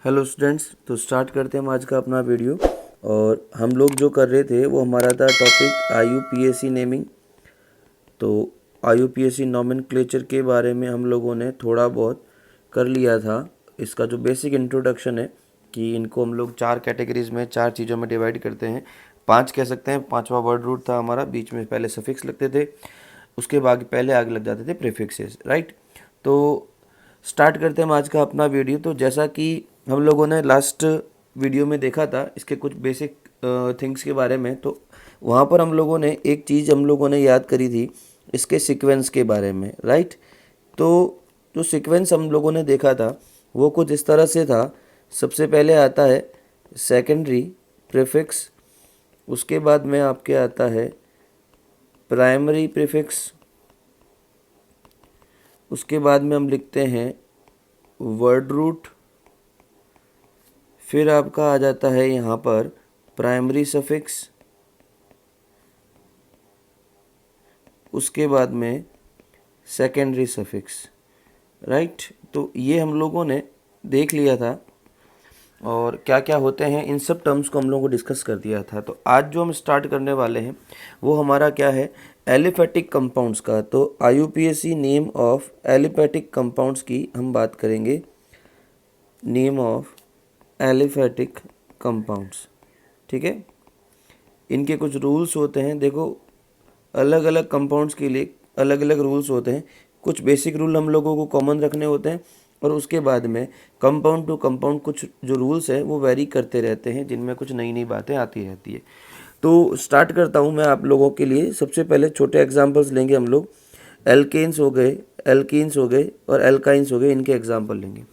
Hello students, तो start करते हैं हम आज का अपना वीडियो। और हम लोग जो कर रहे थे वो हमारा था टॉपिक IUPAC नेमिंग। तो IUPAC नॉमेनक्लेचर के बारे में हम लोगों ने थोड़ा बहुत कर लिया था। इसका जो बेसिक इंट्रोडक्शन है कि इनको हम लोग 4 कैटेगरीज में 4 चीज़ों में डिवाइड करते हैं, 5 कह सकते हैं। 5वां वर्ड रूट था हमारा, बीच में पहले सफिक्स लगते थे, उसके बाद पहले आगे लग जाते थे प्रीफिक्सेस, राइट। तो स्टार्ट करते हैं हम आज का अपना वीडियो। तो जैसा कि हम लोगों ने लास्ट वीडियो में देखा था इसके कुछ बेसिक थिंग्स के बारे में, तो वहाँ पर हम लोगों ने एक चीज़ हम लोगों ने याद करी थी इसके सीक्वेंस के बारे में, राइट। तो जो सीक्वेंस हम लोगों ने देखा था वो कुछ इस तरह से था। सबसे पहले आता है सेकेंडरी प्रीफिक्स, उसके बाद में आपके आता है प्राइमरी प्रीफिक्स, उसके बाद में हम लिखते हैं वर्ड रूट, फिर आपका आ जाता है यहाँ पर प्राइमरी सफिक्स, उसके बाद में सेकेंडरी सफिक्स, राइट। तो ये हम लोगों ने देख लिया था और क्या क्या होते हैं इन सब टर्म्स को हम लोगों को डिस्कस कर दिया था। तो आज जो हम स्टार्ट करने वाले हैं वो हमारा क्या है, एलिफेटिक कंपाउंड्स का। तो IUPAC name of aliphatic compounds की हम बात करेंगे। नेम ऑफ एलिफेटिक कंपाउंड्स, ठीक है। इनके कुछ रूल्स होते हैं। देखो, अलग अलग कंपाउंड्स के लिए अलग अलग रूल्स होते हैं। कुछ बेसिक रूल हम लोगों को कॉमन रखने होते हैं और उसके बाद में कंपाउंड टू कंपाउंड कुछ जो रूल्स हैं वो वेरी करते रहते हैं, जिनमें कुछ नई नई बातें आती रहती है। तो स्टार्ट करता हूँ मैं आप लोगों के लिए। सबसे पहले छोटे एग्जांपल्स लेंगे हम लोग। एल्केन्स हो गए, एल्कीन्स हो गए और एल्काइंस हो गए, इनके एग्जाम्पल लेंगे।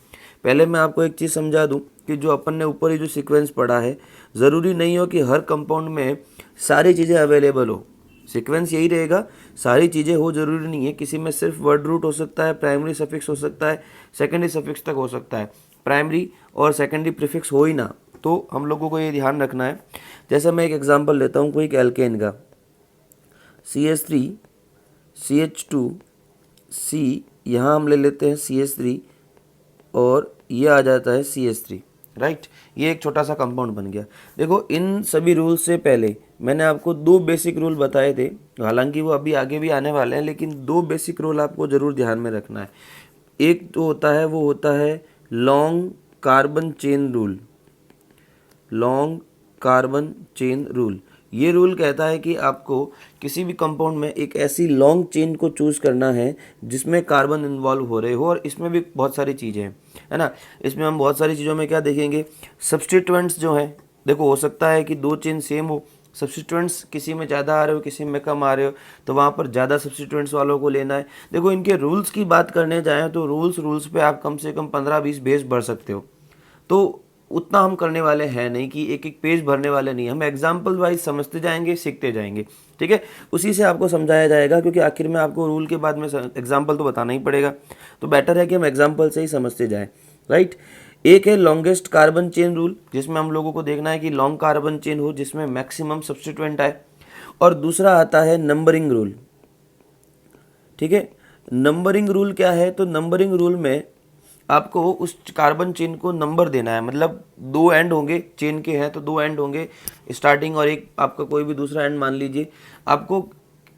पहले मैं आपको एक चीज़ समझा दूं कि जो अपन ने ऊपर ही जो सीक्वेंस पढ़ा है, ज़रूरी नहीं हो कि हर कंपाउंड में सारी चीज़ें अवेलेबल हो। सीक्वेंस यही रहेगा, सारी चीज़ें हो ज़रूरी नहीं है। किसी में सिर्फ वर्ड रूट हो सकता है, प्राइमरी सफिक्स हो सकता है, सेकेंडरी सफिक्स तक हो सकता है, प्राइमरी और सेकेंडरी प्रीफिक्स हो ही ना। तो हम लोगों को ये ध्यान रखना है। जैसे मैं एक एग्जांपल लेता हूँ कोई एक एल्केन का, CH3 CH2 C, यहाँ हम ले लेते हैं CH3 और ये आ जाता है CH3, राइट। ये एक छोटा सा कंपाउंड बन गया। देखो, इन सभी रूल से पहले मैंने आपको 2 बेसिक रूल बताए थे, हालांकि वो अभी आगे भी आने वाले हैं, लेकिन 2 बेसिक रूल आपको ज़रूर ध्यान में रखना है। एक तो होता है वो होता है long carbon chain rule. Long carbon chain rule, ये रूल कहता है कि आपको किसी भी कंपाउंड में एक ऐसी लॉन्ग चेन को चूज़ करना है जिसमें कार्बन इन्वॉल्व हो रहे हो। और इसमें भी बहुत सारी चीज़ें हैं, है ना। इसमें हम बहुत सारी चीज़ों में क्या देखेंगे, सब्स्टिट्यूएंट्स जो हैं। देखो, हो सकता है कि 2 चेन सेम हो, सब्स्टिट्यूएंट्स किसी में ज़्यादा आ रहे हो किसी में कम आ रहे हो, तो वहाँ पर ज़्यादा सब्स्टिट्यूएंट्स वालों को लेना है। देखो, इनके रूल्स की बात करने जाएँ तो रूल्स पे आप कम से कम 15-20 पेज भर सकते हो। तो उतना हम करने वाले हैं नहीं कि एक एक पेज भरने वाले नहीं, हम एग्जाम्पल वाइज समझते जाएंगे, सीखते जाएंगे, ठीक है। उसी से आपको समझाया जाएगा, क्योंकि आखिर में आपको रूल के बाद में एग्जाम्पल तो बताना ही पड़ेगा। तो बेटर है कि हम एग्जाम्पल से ही समझते जाएं, राइट। एक है लॉन्गेस्ट कार्बन चेन रूल, जिसमें हम लोगों को देखना है कि लॉन्ग कार्बन चेन हो जिसमें मैक्सिमम सब्स्टिट्यूएंट आए। और दूसरा आता है नंबरिंग रूल, ठीक है। नंबरिंग रूल क्या है, तो नंबरिंग रूल में आपको उस कार्बन चेन को नंबर देना है। मतलब 2 एंड होंगे, चेन के हैं तो 2 एंड होंगे, स्टार्टिंग और एक आपका कोई भी दूसरा एंड मान लीजिए। आपको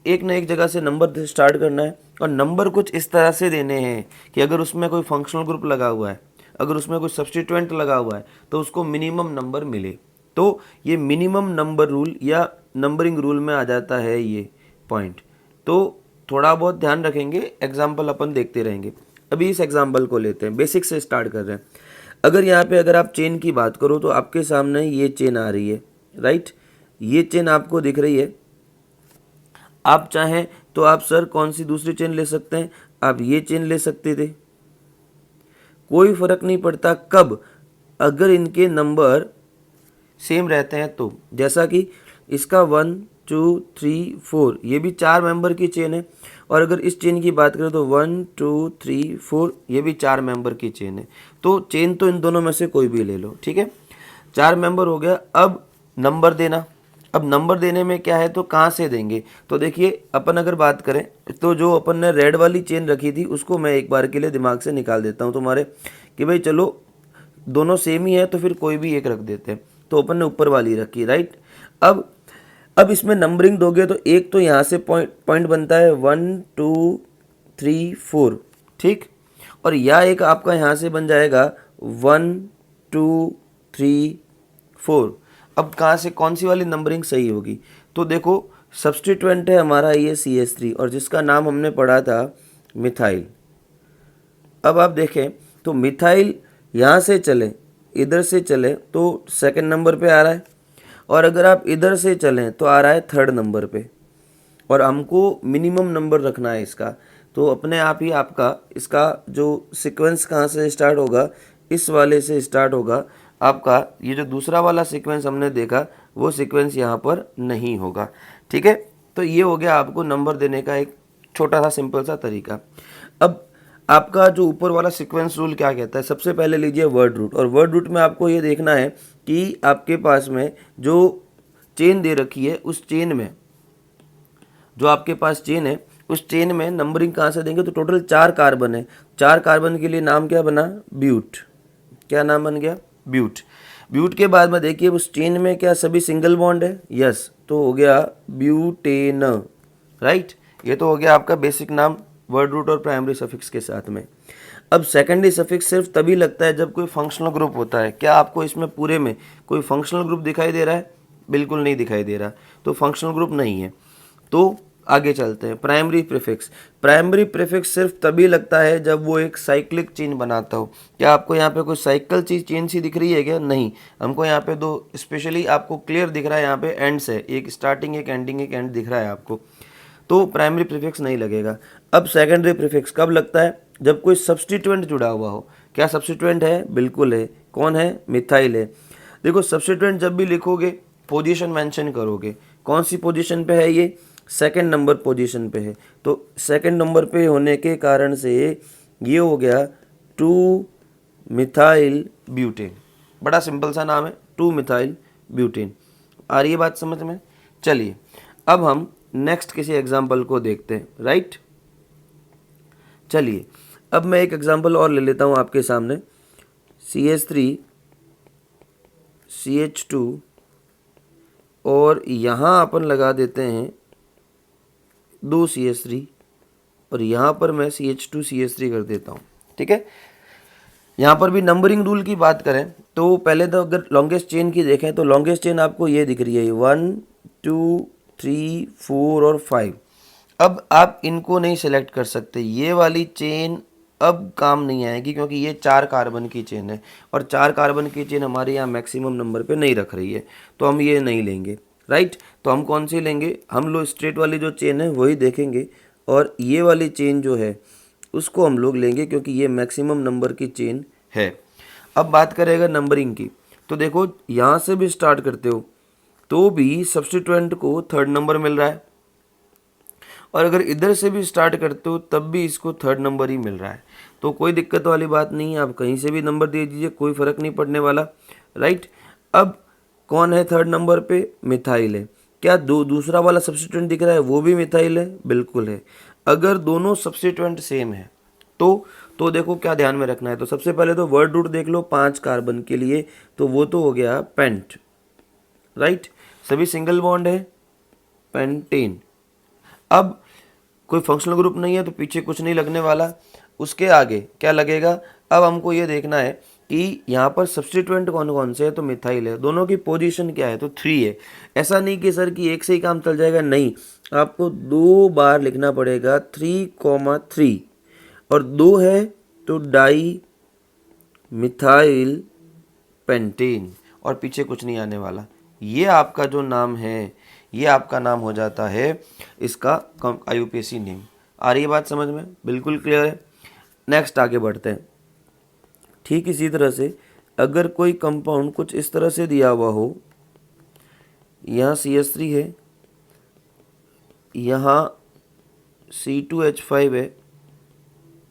एक ना एक जगह से नंबर स्टार्ट करना है और नंबर कुछ इस तरह से देने हैं कि अगर उसमें कोई फंक्शनल ग्रुप लगा हुआ है, अगर उसमें कोई सब्स्टिट्यूएंट लगा हुआ है, तो उसको मिनिमम नंबर मिले। तो ये मिनिमम नंबर रूल या नंबरिंग रूल में आ जाता है ये पॉइंट। तो थोड़ा बहुत ध्यान रखेंगे, एग्जाम्पल अपन देखते रहेंगे। अभी इस एग्जाम्पल को लेते हैं, बेसिक से स्टार्ट कर रहे हैं। अगर यहाँ पे अगर आप चेन की बात करो तो आपके सामने ये चेन आ रही है, राइट। ये चेन आपको दिख रही है। आप चाहें तो आप सर कौन सी दूसरी चेन ले सकते हैं, आप ये चेन ले सकते थे, कोई फर्क नहीं पड़ता कब, अगर इनके नंबर सेम रहते हैं तो। जैसा कि इसका 1 2 3 4, ये भी 4 मेंबर की चेन है। और अगर इस चेन की बात करें तो 1 2 3 4, ये भी 4 मेंबर की चेन है। तो चेन तो इन दोनों में से कोई भी ले लो, ठीक है। 4 मेंबर हो गया। अब नंबर देना, अब नंबर देने में क्या है, तो कहाँ से देंगे। तो देखिए, अपन अगर बात करें तो जो अपन ने रेड वाली चेन रखी थी उसको मैं एक बार के लिए दिमाग से निकाल देता हूँ तुम्हारे, कि भाई चलो दोनों सेम ही है तो फिर कोई भी एक रख देते हैं, तो अपन ने ऊपर वाली रखी, राइट। अब इसमें नंबरिंग दोगे तो एक तो यहाँ से पॉइंट बनता है 1 2 3 4, ठीक, और यह एक आपका यहाँ से बन जाएगा 1 2 3 4। अब कहाँ से कौन सी वाली नंबरिंग सही होगी? तो देखो सब्स्टिट्यूएंट है हमारा ये CH3 और जिसका नाम हमने पढ़ा था मिथाइल। अब आप देखें तो मिथाइल यहाँ से चलें, इधर से चलें तो सेकंड नंबर पे आ रहा है, और अगर आप इधर से चलें तो आ रहा है थर्ड नंबर पे, और हमको मिनिमम नंबर रखना है इसका। तो अपने आप ही आपका इसका जो सीक्वेंस कहाँ से स्टार्ट होगा, इस वाले से स्टार्ट होगा आपका। ये जो दूसरा वाला सीक्वेंस हमने देखा वो सीक्वेंस यहाँ पर नहीं होगा, ठीक है। तो ये हो गया आपको नंबर देने का एक छोटा सा सिंपल सा तरीका। अब आपका जो ऊपर वाला सीक्वेंस रूल क्या कहता है, सबसे पहले लीजिए वर्ड रूट, और वर्ड रूट में आपको ये देखना है कि आपके पास में जो चेन दे रखी है उस चेन में, जो आपके पास चेन है उस चेन में नंबरिंग कहाँ से देंगे। तो टोटल 4 कार्बन है, 4 कार्बन के लिए नाम क्या बना, ब्यूट। क्या नाम बन गया, ब्यूट। ब्यूट के बाद में देखिए उस चेन में क्या सभी सिंगल बॉन्ड है, यस, तो हो गया ब्यूटेन, राइट। ये तो हो गया आपका बेसिक नाम वर्ड रूट और प्राइमरी सफिक्स के साथ में। अब सेकेंडरी सफिक्स सिर्फ तभी लगता है जब कोई फंक्शनल ग्रुप होता है। क्या आपको इसमें पूरे में कोई फंक्शनल ग्रुप दिखाई दे रहा है? बिल्कुल नहीं दिखाई दे रहा, तो फंक्शनल ग्रुप नहीं है। तो आगे चलते हैं, प्राइमरी प्रीफिक्स। प्राइमरी प्रीफिक्स सिर्फ तभी लगता है जब वो एक साइक्लिक चेन बनाता हो। क्या आपको यहाँ पे कोई साइकिल चेन सी दिख रही है क्या? नहीं, हमको यहाँ पे दो स्पेशली आपको क्लियर दिख रहा है, यहाँ पे एंड्स है, एक स्टार्टिंग एक एंडिंग एक एंड दिख रहा है आपको, तो प्राइमरी प्रीफिक्स नहीं लगेगा। अब सेकेंडरी प्रीफिक्स कब लगता है? जब कोई सब्स्टिट्यूएंट जुड़ा हुआ हो। क्या सब्स्टिट्यूएंट है? बिल्कुल है। कौन है? मिथाइल है। देखो सब्स्टिट्यूएंट जब भी लिखोगे पोजीशन मेंशन करोगे, कौन सी पोजीशन पे है ये? सेकंड नंबर पोजीशन पे है, तो सेकंड नंबर पे होने के कारण से ये हो गया 2 मिथाइल ब्यूटेन। बड़ा सिंपल सा नाम है, 2 मिथाइल ब्यूटेन। आ रही है बात समझ में? चलिए अब हम नेक्स्ट किसी एग्जाम्पल को देखते हैं, राइट। चलिए अब मैं एक एग्जाम्पल और ले लेता हूँ आपके सामने। CH3 CH2 और यहाँ अपन लगा देते हैं 2 CH3 और यहाँ पर मैं CH2 CH3 कर देता हूँ, ठीक है। यहाँ पर भी नंबरिंग रूल की बात करें तो पहले तो अगर लॉन्गेस्ट चेन की देखें तो लॉन्गेस्ट चेन आपको ये दिख रही है 1 2 3 4 और 5। अब आप इनको नहीं सिलेक्ट कर सकते, ये वाली चेन अब काम नहीं आएगी क्योंकि ये 4 कार्बन की चेन है और 4 कार्बन की चेन हमारे यहाँ मैक्सिमम नंबर पे नहीं रख रही है, तो हम ये नहीं लेंगे, राइट। तो हम कौन सी लेंगे? हम लोग स्ट्रेट वाली जो चेन है वही देखेंगे और ये वाली चेन जो है उसको हम लोग लेंगे क्योंकि ये मैक्सिमम नंबर की चेन है। अब बात करेगा नंबरिंग की, तो देखो यहाँ से भी स्टार्ट करते हो तो भी सब्स्टिट्यूएंट को थर्ड नंबर मिल रहा है, और अगर इधर से भी स्टार्ट करते हो तब भी इसको थर्ड नंबर ही मिल रहा है, तो कोई दिक्कत वाली बात नहीं है, आप कहीं से भी नंबर दे दीजिए, कोई फ़र्क नहीं पड़ने वाला, राइट। अब कौन है थर्ड नंबर पे? मिथाइल है। क्या दूसरा वाला सब्स्टिट्यूएंट दिख रहा है वो भी मिथाइल है? बिल्कुल है। अगर दोनों सब्स्टिट्यूएंट सेम है तो देखो क्या ध्यान में रखना है। तो सबसे पहले तो वर्ड रूट देख लो 5 कार्बन के लिए, तो वो तो हो गया पेंट, राइट। सभी सिंगल बॉन्ड है, पेंटेन। अब कोई फंक्शनल ग्रुप नहीं है तो पीछे कुछ नहीं लगने वाला, उसके आगे क्या लगेगा? अब हमको ये देखना है कि यहाँ पर सब्स्टिट्यूएंट कौन कौन से है, तो मिथाइल है। दोनों की पोजीशन क्या है? तो 3 है। ऐसा नहीं कि सर कि एक से ही काम चल जाएगा, नहीं, आपको 2 बार लिखना पड़ेगा 3,3 और 2 है तो डाई मिथाइल पेंटेन और पीछे कुछ नहीं आने वाला। ये आपका जो नाम है ये आपका नाम हो जाता है इसका IUPAC नेम। आ रही है बात समझ में? बिल्कुल क्लियर है। नेक्स्ट आगे बढ़ते हैं। ठीक इसी तरह से अगर कोई कंपाउंड कुछ इस तरह से दिया हुआ हो, यहाँ CH3 है, यहाँ C2H5 है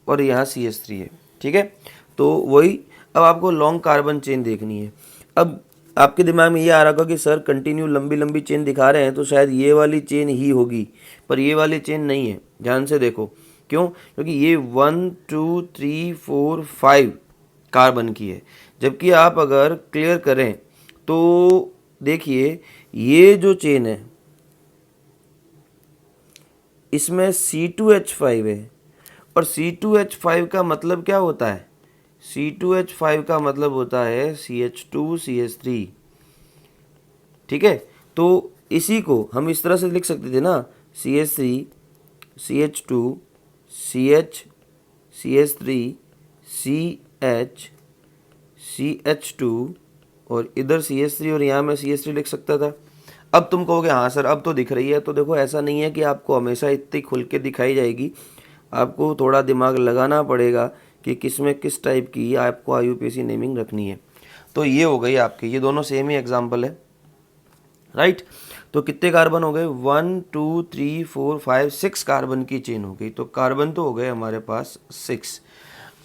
और यहाँ CH3 है, ठीक है। तो वही अब आपको लॉन्ग कार्बन चेन देखनी है। अब आपके दिमाग में ये आ रहा होगा कि सर कंटिन्यू लंबी लंबी चेन दिखा रहे हैं तो शायद ये वाली चेन ही होगी, पर ये वाली चेन नहीं है। ध्यान से देखो, क्यों? क्योंकि ये 1 2 3 4 5 कार्बन की है, जबकि आप अगर क्लियर करें तो देखिए ये जो चेन है इसमें C2H5 है, और C2H5 का मतलब क्या होता है? C2H5 का मतलब होता है CH2CH3। ठीक है, तो इसी को हम इस तरह से लिख सकते थे ना, CH3 CH2 CH CH3 CH CH2 और इधर CH3 और यहाँ मैं CH3 लिख सकता था। अब तुम कहोगे हाँ सर अब तो दिख रही है, तो देखो ऐसा नहीं है कि आपको हमेशा इतनी खुल के दिखाई जाएगी, आपको थोड़ा दिमाग लगाना पड़ेगा कि किस में किस टाइप की आपको IUPAC नेमिंग रखनी है। तो ये हो गई आपकी, ये दोनों सेम ही एग्जाम्पल है, राइट। तो कितने कार्बन हो गए? 1 2 3 4 5 6 कार्बन की चेन हो गई। तो कार्बन तो हो गए हमारे पास 6।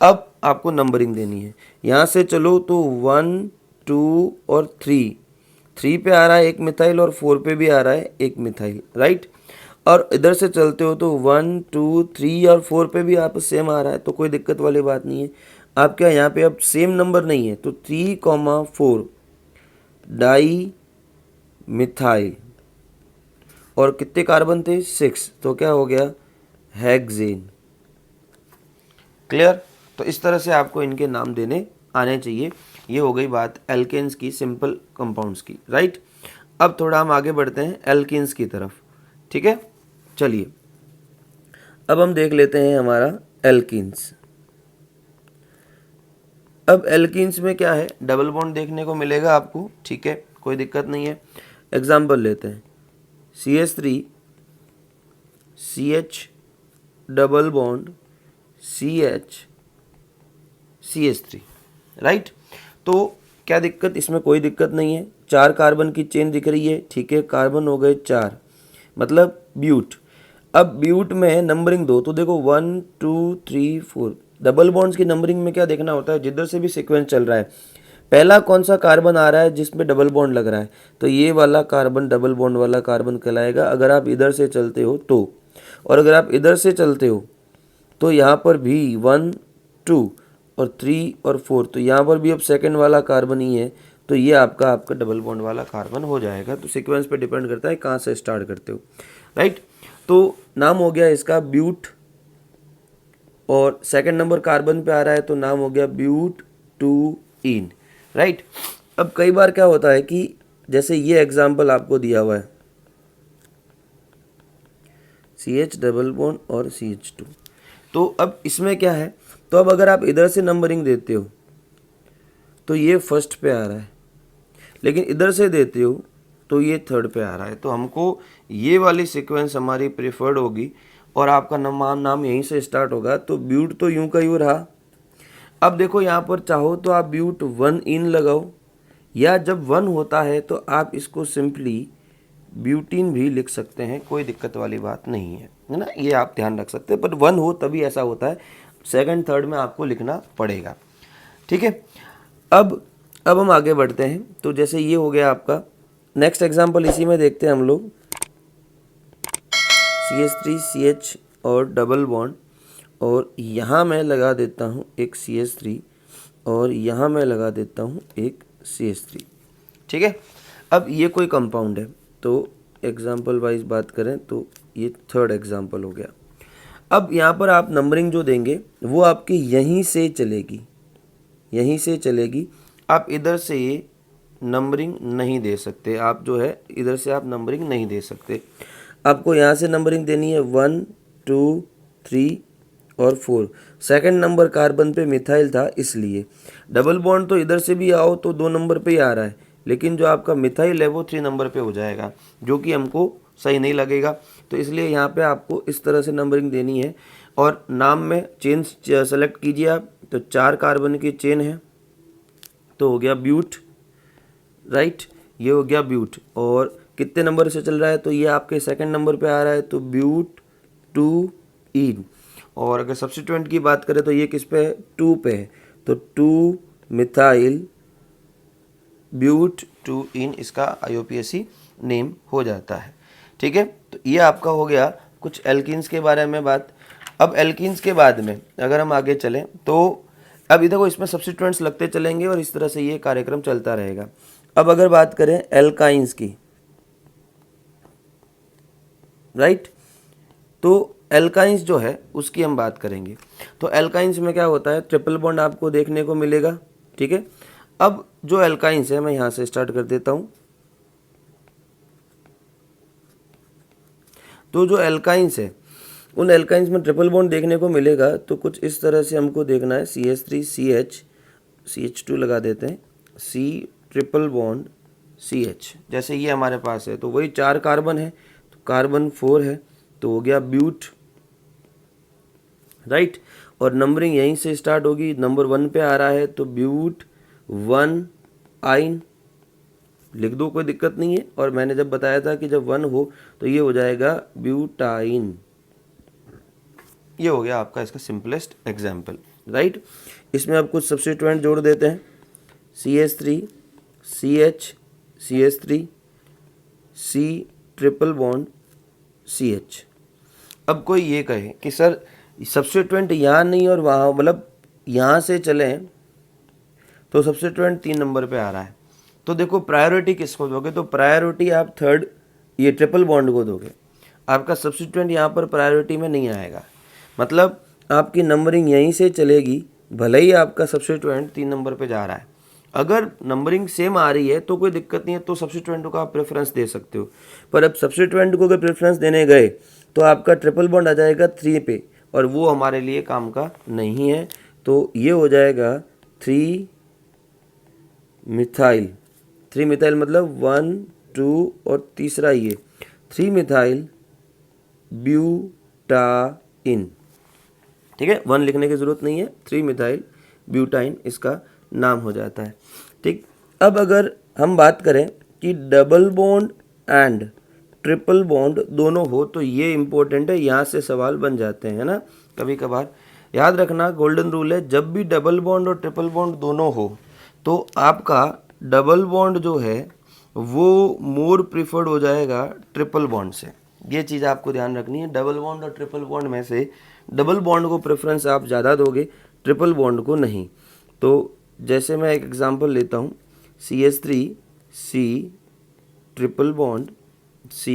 अब आपको नंबरिंग देनी है, यहाँ से चलो तो 1 2 और 3 पे आ रहा है एक मिथाइल और 4 पे भी आ रहा है एक मिथाइल, राइट। और इधर से चलते हो तो 1 2 3 और 4 पे भी आप सेम आ रहा है, तो कोई दिक्कत वाली बात नहीं है। आप क्या यहाँ पे अब सेम नंबर नहीं है, तो 3,4 डाई मिथाइल और कितने कार्बन थे? 6, तो क्या हो गया? हेक्सेन। क्लियर? तो इस तरह से आपको इनके नाम देने आने चाहिए। ये हो गई बात एल्केन्स की, सिंपल कंपाउंड्स की, राइट। अब थोड़ा हम आगे बढ़ते हैं एल्केन्स की तरफ, ठीक है। चलिए अब हम देख लेते हैं हमारा एल्कीन्स। अब एल्कीन्स में क्या है, डबल बॉन्ड देखने को मिलेगा आपको, ठीक है, कोई दिक्कत नहीं है। एग्जाम्पल लेते हैं, CH3 CH double bond CH CH3, right. तो क्या दिक्कत, इसमें कोई दिक्कत नहीं है, 4 कार्बन की चेन दिख रही है, ठीक है, कार्बन हो गए 4, मतलब ब्यूट। अब ब्यूट में नंबरिंग दो, तो देखो 1 2 3 4, डबल बॉन्ड्स की नंबरिंग में क्या देखना होता है, जिधर से भी सीक्वेंस चल रहा है पहला कौन सा कार्बन आ रहा है जिसमें डबल बॉन्ड लग रहा है, तो ये वाला कार्बन डबल बॉन्ड वाला कार्बन कहलाएगा अगर आप इधर से चलते हो तो। और अगर आप इधर से चलते हो तो यहाँ पर भी 1 2 और 3 और 4, तो यहाँ पर भी अब सेकंड वाला कार्बन ही है, तो ये आपका डबल बॉन्ड वाला कार्बन हो जाएगा। तो सीक्वेंस पे डिपेंड करता है कहाँ से स्टार्ट करते हो, राइट। तो नाम हो गया इसका ब्यूट, और सेकंड नंबर कार्बन पे आ रहा है तो नाम हो गया ब्यूट 2इन, राइट। अब कई बार क्या होता है कि जैसे ये एग्जाम्पल आपको दिया हुआ है CH डबल बॉन्ड और CH2, तो अब इसमें क्या है, तो अब अगर आप इधर से नंबरिंग देते हो तो ये फर्स्ट पे आ रहा है, लेकिन इधर से देते हो तो ये थर्ड पे आ रहा है, तो हमको ये वाली सीक्वेंस हमारी प्रेफर्ड होगी और आपका नाम यहीं से स्टार्ट होगा। तो ब्यूट तो यूं का यूं रहा। अब देखो यहाँ पर चाहो तो आप ब्यूट 1 इन लगाओ, या जब 1 होता है तो आप इसको सिंपली ब्यूटीन भी लिख सकते हैं, कोई दिक्कत वाली बात नहीं है, है ना, ये आप ध्यान रख सकते हैं। पर 1 हो तभी ऐसा होता है, सेकंड थर्ड में आपको लिखना पड़ेगा, ठीक है। अब हम आगे बढ़ते हैं, तो जैसे ये हो गया आपका, नेक्स्ट एग्जांपल इसी में देखते हैं हम लोग, CH3 CH और डबल बॉन्ड, और यहाँ मैं लगा देता हूँ एक CH3 और यहाँ मैं लगा देता हूँ एक CH3, ठीक है। अब ये कोई कंपाउंड है, तो एग्जांपल वाइज बात करें तो ये थर्ड एग्जांपल हो गया। अब यहाँ पर आप नंबरिंग जो देंगे वो आपकी यहीं से चलेगी, यहीं से चलेगी, आप इधर से ये नंबरिंग नहीं दे सकते, आप जो है इधर से आप नंबरिंग नहीं दे सकते, आपको यहाँ से नंबरिंग देनी है 1 2 3 और 4। सेकंड नंबर कार्बन पे मिथाइल था इसलिए, डबल बॉन्ड तो इधर से भी आओ तो 2 नंबर पे ही आ रहा है, लेकिन जो आपका मिथाइल है वो 3 नंबर पे हो जाएगा, जो कि हमको सही नहीं लगेगा। तो इसलिए यहाँ पे आपको इस तरह से नंबरिंग देनी है। और नाम में चेन सेलेक्ट कीजिए आप, तो 4 कार्बन की चेन है, तो हो गया ब्यूट, राइट, ये हो गया ब्यूट। और कितने नंबर से चल रहा है, तो ये आपके सेकंड नंबर पे आ रहा है, तो ब्यूट 2इन। और अगर सब्स्टिट्यूएंट की बात करें तो ये किस पे है, 2 पे है, तो 2 मिथाइल ब्यूट 2इन इसका IUPAC नेम हो जाता है, ठीक है। तो ये आपका हो गया कुछ एल्कीन्स के बारे में बात। अब एल्कीन्स के बाद में अगर हम आगे चलें तो अब देखो इसमें सब्स्टिट्यूएंट्स लगते चलेंगे और इस तरह से ये कार्यक्रम चलता रहेगा। अब अगर बात करें एल्काइंस की, राइट, तो एल्काइंस जो है उसकी हम बात करेंगे। तो एल्काइंस में क्या होता है, ट्रिपल बॉन्ड आपको देखने को मिलेगा, ठीक है। अब जो एल्काइंस है मैं यहाँ से स्टार्ट कर देता हूँ। तो जो एल्काइंस है उन एल्काइंस में ट्रिपल बॉन्ड देखने को मिलेगा। तो कुछ इस तरह से हमको देखना है, CH3CH, CH2 लगा देते हैं, C ट्रिपल बॉन्ड CH, जैसे ये हमारे पास है। तो वही 4 कार्बन है, तो कार्बन 4 है, तो हो गया ब्यूट, राइट। और नंबरिंग यहीं से स्टार्ट होगी, नंबर 1 पे आ रहा है तो ब्यूट 1 आइन लिख दो, कोई दिक्कत नहीं है। और मैंने जब बताया था कि जब 1 हो तो ये हो जाएगा ब्यूटाइन। ये हो गया आपका इसका सिंपलेस्ट एग्जाम्पल, राइट। इसमें आप कुछ सब्स्टिट्यूएंट जोड़ देते हैं, CH3 CH CH3 C triple bond CH। अब कोई ये कहे कि सर सब्स्टिट्यूएंट यहाँ नहीं और वहाँ, मतलब यहाँ से चलें तो सब्स्टिट्यूएंट 3 नंबर पे आ रहा है। तो देखो प्रायोरिटी किसको दोगे, तो प्रायोरिटी आप थर्ड ये ट्रिपल बॉन्ड को दोगे। आपका सब्स्टिट्यूएंट यहाँ पर प्रायोरिटी में नहीं आएगा, मतलब आपकी नंबरिंग यहीं से चलेगी, भले ही आपका सब्स्टिट्यूएंट 3 नंबर पे जा रहा है। अगर नंबरिंग सेम आ रही है तो कोई दिक्कत नहीं है, तो सब्स्टिट्यूएंट को आप प्रेफरेंस दे सकते हो। पर अब सब्स्टिट्यूएंट को अगर प्रेफरेंस देने गए तो आपका ट्रिपल बॉन्ड आ जाएगा 3 पे, और वो हमारे लिए काम का नहीं है। तो ये हो जाएगा 3 मिथाइल, 3 मिथाइल मतलब 1 2 और तीसरा ये 3 मिथाइल ब्यूटाइन, ठीक है। 1 लिखने की ज़रूरत नहीं है, 3 मिथाइल ब्यूटाइन इसका नाम हो जाता है, ठीक। अब अगर हम बात करें कि double bond and triple bond दोनों हो तो ये इम्पोर्टेंट है, यहाँ से सवाल बन जाते हैं ना कभी कभार। याद रखना गोल्डन रूल है, जब भी डबल बॉन्ड और ट्रिपल बॉन्ड दोनों हो तो आपका डबल बॉन्ड जो है वो मोर प्रिफर्ड हो जाएगा ट्रिपल बॉन्ड से। ये चीज़ आपको ध्यान रखनी है, डबल बॉन्ड और ट्रिपल बॉन्ड में से डबल बॉन्ड को प्रेफरेंस आप ज़्यादा दोगे, ट्रिपल बॉन्ड को नहीं। तो जैसे मैं एक एग्जांपल लेता हूँ, CH3C ट्रिपल बॉन्ड C,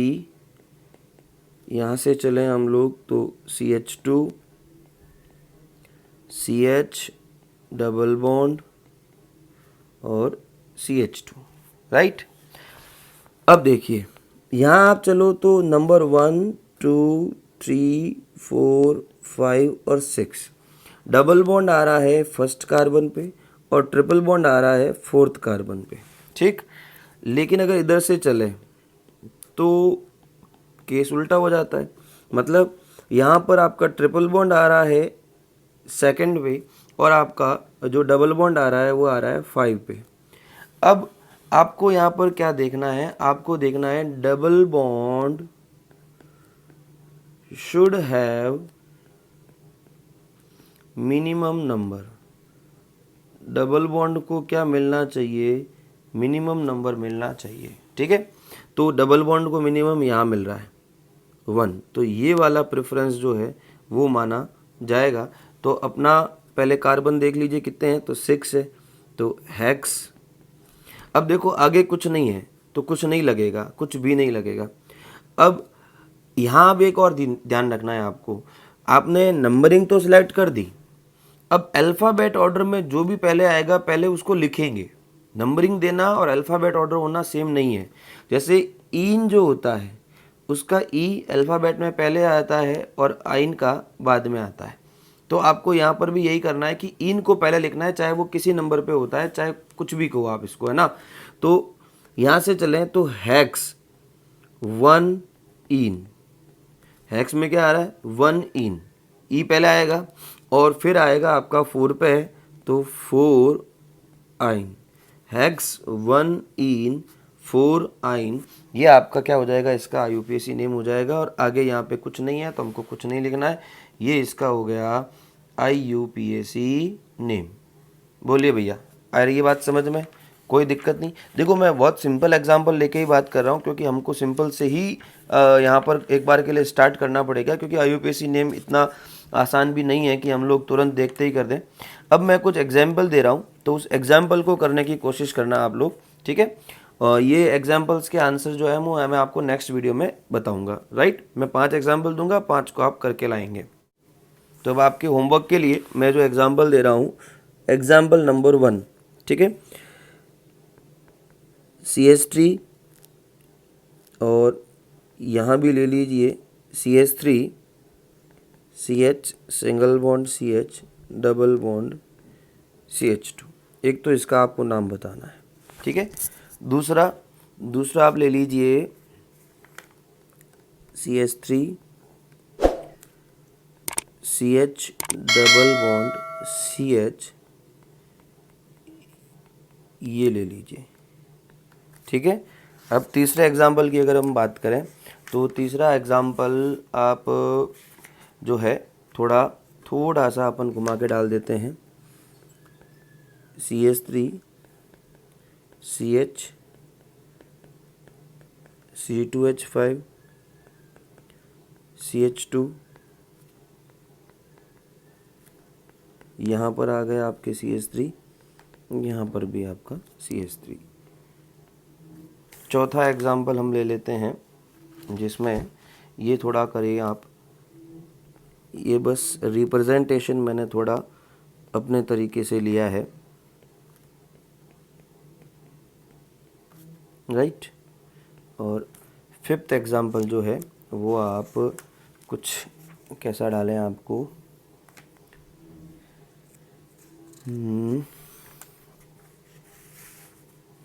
यहाँ से चलें हम लोग तो CH2 CH डबल बॉन्ड और CH2, राइट। अब देखिए यहाँ आप चलो तो नंबर 1 2 3 4 5 और 6 डबल बॉन्ड आ रहा है फर्स्ट कार्बन पे और ट्रिपल बॉन्ड आ रहा है फोर्थ कार्बन पे, ठीक। लेकिन अगर इधर से चले तो केस उल्टा हो जाता है, मतलब यहाँ पर आपका ट्रिपल बॉन्ड आ रहा है सेकंड पे और आपका जो डबल बॉन्ड आ रहा है वो आ रहा है 5 पे। अब आपको यहाँ पर क्या देखना है, आपको देखना है double bond should have minimum number, double bond को क्या मिलना चाहिए, मिनिमम नंबर मिलना चाहिए, ठीक है। तो डबल बॉन्ड को मिनिमम यहाँ मिल रहा है 1, तो ये वाला प्रेफरेंस जो है वो माना जाएगा। तो अपना पहले कार्बन देख लीजिए कितने हैं, तो 6 है, तो हेक्स। अब देखो आगे कुछ नहीं है तो कुछ नहीं लगेगा, कुछ भी नहीं लगेगा। अब यहाँ अब एक और ध्यान रखना है आपको, आपने नंबरिंग तो सिलेक्ट कर दी, अब अल्फ़ाबेट ऑर्डर में जो भी पहले आएगा पहले उसको लिखेंगे। नंबरिंग देना और अल्फ़ाबेट ऑर्डर होना सेम नहीं है। जैसे ईन जो होता है उसका ई अल्फ़ाबेट में पहले आता है और आइन का बाद में आता है। तो आपको यहाँ पर भी यही करना है कि इन को पहले लिखना है, चाहे वो किसी नंबर पे होता है, चाहे कुछ भी कहो आप इसको, है ना। तो यहाँ से चलें तो हेक्स 1 इन, हेक्स में क्या आ रहा है 1 इन, ई पहले आएगा और फिर आएगा आपका 4 पे है तो 4 आइन, हेक्स 1 इन 4 आइन। ये आपका क्या हो जाएगा, इसका IUPAC नेम हो जाएगा। और आगे यहाँ पे कुछ नहीं है तो हमको कुछ नहीं लिखना है, ये इसका हो गया IUPAC नेम। बोलिए भैया, आ रही है बात समझ में, कोई दिक्कत नहीं। देखो मैं बहुत सिंपल एग्जांपल लेके ही बात कर रहा हूँ क्योंकि हमको सिंपल से ही यहाँ पर एक बार के लिए स्टार्ट करना पड़ेगा, क्योंकि IUPAC नेम इतना आसान भी नहीं है कि हम लोग तुरंत देखते ही कर दें। अब मैं कुछ एग्जाम्पल दे रहा हूँ, तो उस एग्जाम्पल को करने की कोशिश करना आप लोग, ठीक है। और ये एग्जाम्पल्स के आंसर जो है वो मैं आपको नेक्स्ट वीडियो में बताऊंगा, राइट। मैं 5 एग्जाम्पल दूंगा, 5 को आप करके लाएंगे। तो अब आपके होमवर्क के लिए मैं जो एग्जाम्पल दे रहा हूँ, एग्जाम्पल नंबर 1, ठीक है। CH3 और यहाँ भी ले लीजिए CH3 CH single bond CH double bond CH2। एक तो इसका आपको नाम बताना है, ठीक है। दूसरा आप ले लीजिए CH3 CH double bond CH, ये ले लीजिए, ठीक है। अब तीसरे एग्जाम्पल की अगर हम बात करें तो तीसरा एग्जाम्पल आप जो है थोड़ा सा अपन घुमा के डाल देते हैं। CH3 CH C2H5 CH2, यहाँ पर आ गया आपके CH3, यहाँ पर भी आपका CH3। चौथा एग्जाम्पल हम ले लेते हैं, जिसमें ये थोड़ा करिए आप, ये बस रिप्रेजेंटेशन मैंने थोड़ा अपने तरीके से लिया है, राइट। और फिफ्थ एग्जाम्पल जो है वो आप कुछ कैसा डालें आपको,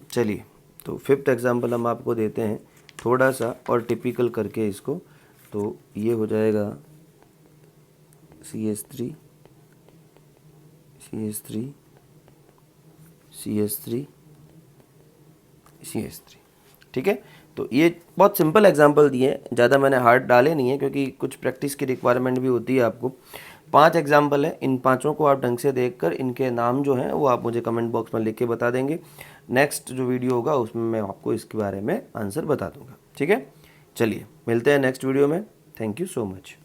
चलिए, तो फिफ्थ एग्जाम्पल हम आपको देते हैं थोड़ा सा और टिपिकल करके इसको। तो ये हो जाएगा CH3 CH3 CH3 CH3, ठीक है। तो ये बहुत सिंपल एग्जाम्पल दिए हैं, ज़्यादा मैंने हार्ड डाले नहीं है क्योंकि कुछ प्रैक्टिस की रिक्वायरमेंट भी होती है आपको। 5 एग्जाम्पल है, इन पाँचों को आप ढंग से देखकर इनके नाम जो हैं वो आप मुझे कमेंट बॉक्स में लिख के बता देंगे। नेक्स्ट जो वीडियो होगा उसमें मैं आपको इसके बारे में आंसर बता दूंगा, ठीक है। चलिए मिलते हैं नेक्स्ट वीडियो में। Thank you so much.